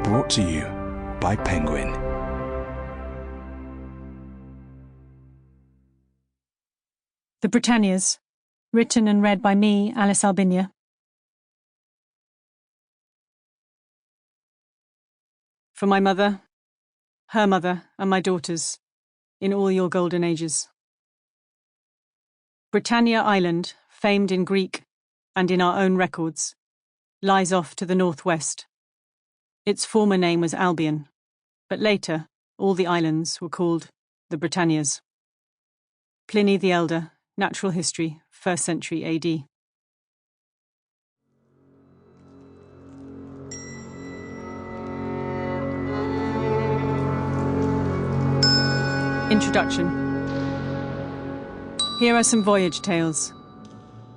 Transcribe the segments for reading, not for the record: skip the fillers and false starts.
Brought to you by Penguin. The Britannias, written and read by me, Alice Albinia. For my mother, her mother, and my daughters, in all your golden ages. Britannia Island, famed in Greek and in our own records, lies off to the northwest. Its former name was Albion, but later all the islands were called the Britannias. Pliny the Elder, Natural History, 1st century AD. Introduction. Here are some voyage tales.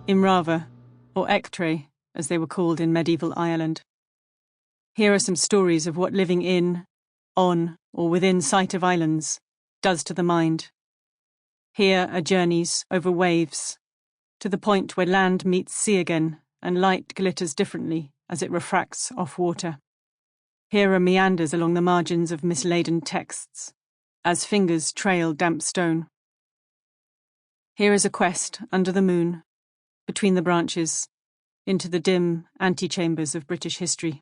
Imrava, or Ectre, as they were called in medieval Ireland. Here are some stories of what living in, on, or within sight of islands does to the mind. Here are journeys over waves, to the point where land meets sea again and light glitters differently as it refracts off water. Here are meanders along the margins of misladen texts, as fingers trail damp stone. Here is a quest under the moon, between the branches, into the dim antechambers of British history.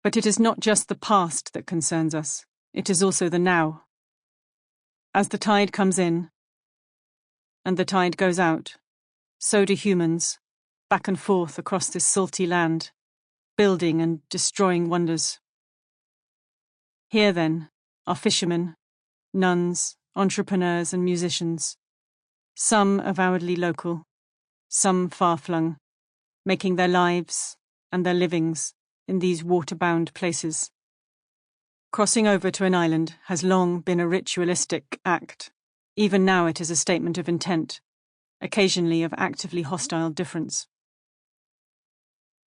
But it is not just the past that concerns us, it is also the now. As the tide comes in, and the tide goes out, so do humans, back and forth across this salty land, building and destroying wonders. Here, then, are fishermen, nuns, entrepreneurs and musicians, some avowedly local, some far-flung, making their lives and their livings in these water-bound places. Crossing over to an island has long been a ritualistic act. Even now it is a statement of intent, occasionally of actively hostile difference.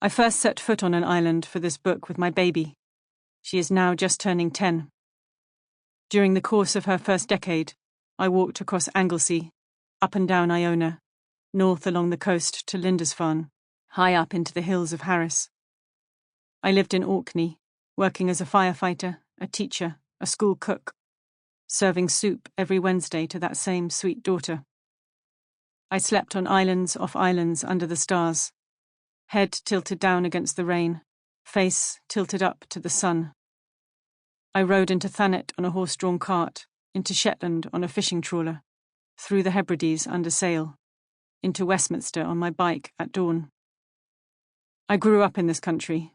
I first set foot on an island for this book with my baby. She is now just turning 10. During the course of her first decade, I walked across Anglesey, up and down Iona, north along the coast to Lindisfarne, high up into the hills of Harris. I lived in Orkney, working as a firefighter, a teacher, a school cook, serving soup every Wednesday to that same sweet daughter. I slept on islands off islands under the stars, head tilted down against the rain, face tilted up to the sun. I rode into Thanet on a horse-drawn cart, into Shetland on a fishing trawler, through the Hebrides under sail, into Westminster on my bike at dawn. I grew up in this country,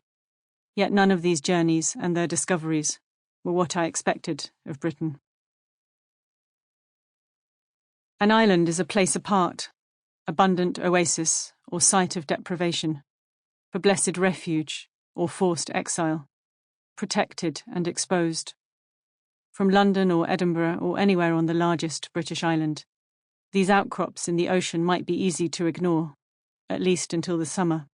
yet none of these journeys and their discoveries were what I expected of Britain. An island is a place apart, abundant oasis or site of deprivation, for blessed refuge or forced exile, protected and exposed. From London or Edinburgh or anywhere on the largest British island, these outcrops in the ocean might be easy to ignore, at least until the summer.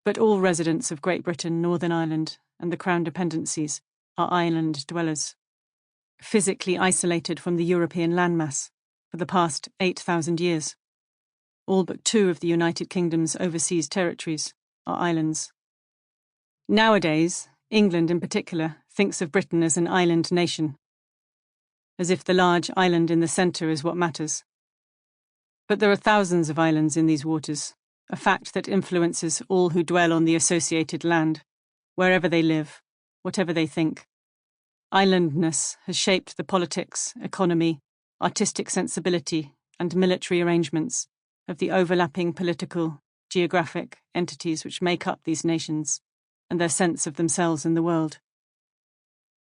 But all residents of Great Britain, Northern Ireland, and the Crown dependencies are island dwellers, physically isolated from the European landmass for the past 8,000 years. All but 2 of the United Kingdom's overseas territories are islands. Nowadays, England in particular thinks of Britain as an island nation, as if the large island in the centre is what matters. But there are thousands of islands in these waters, a fact that influences all who dwell on the associated land, wherever they live, whatever they think. Islandness has shaped the politics, economy, artistic sensibility, and military arrangements of the overlapping political, geographic entities which make up these nations and their sense of themselves in the world.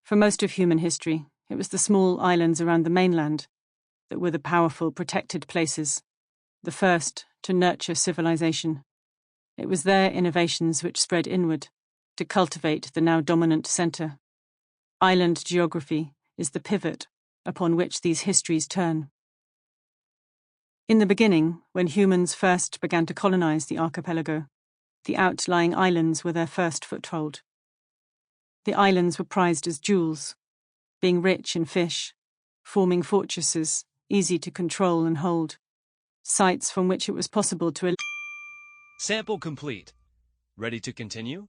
For most of human history, it was the small islands around the mainland that were the powerful, protected places, the first to nurture civilization. It was their innovations which spread inward to cultivate the now dominant centre. Island geography is the pivot upon which these histories turn. In the beginning, when humans first began to colonize the archipelago, the outlying islands were their first foothold. The islands were prized as jewels, being rich in fish, forming fortresses, easy to control and hold, sites from which it was possible to... Sample complete. Ready to continue?